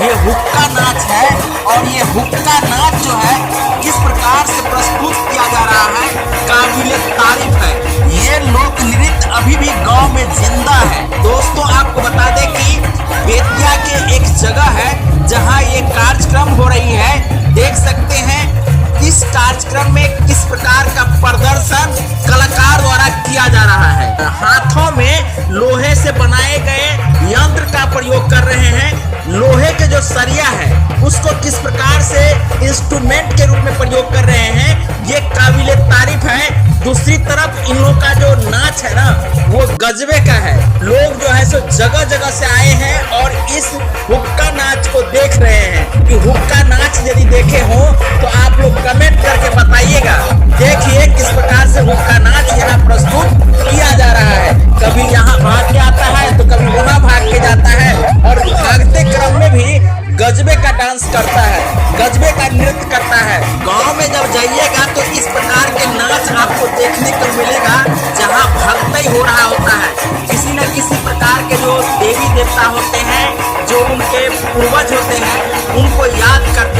ये हुक्का नाच है और ये हुक्का नाच जो है किस प्रकार से प्रस्तुत किया जा रहा है, काबिले तारीफ है। ये लोक नृत्य अभी भी गांव में जिंदा है। दोस्तों आपको बता दें कि बेतिया के एक जगह है जहां ये कार्यक्रम हो रही है। देख सकते हैं इस कार्यक्रम में किस प्रकार का प्रदर्शन कलाकार द्वारा किया जा रहा है। हाथों में लोहे से बनाए गए यंत्र का प्रयोग कर रहे हैं। लोहे के जो सरिया है उसको किस प्रकार से इंस्ट्रूमेंट के रूप में प्रयोग कर रहे हैं, ये काबिले तारीफ है। दूसरी तरफ इन लोगों का जो नाच है ना वो गजबे का है। लोग जो है सो जगह जगह से आए हैं और इस हुक्का नाच को देख रहे हैं। कि हुक्का नाच यदि देखे हो तो आप लोग कमेंट करके बताइएगा। देखिए किस प्रकार से हुक्का नाच यहाँ प्रस्तुत किया जा रहा है। कभी यहाँ भाग के आता है तो कभी वहाँ भाग के जाता है और भागते क्रम में भी गजबे का डांस करता है, गजबे का नृत्य करता है। गांव में जब जाइएगा तो इस प्रकार के नाच आपको देखने को मिलेगा जहां भक्ति हो रहा होता है। किसी न किसी प्रकार के जो देवी देवता होते हैं, जो उनके पूर्वज होते हैं, उनको याद करते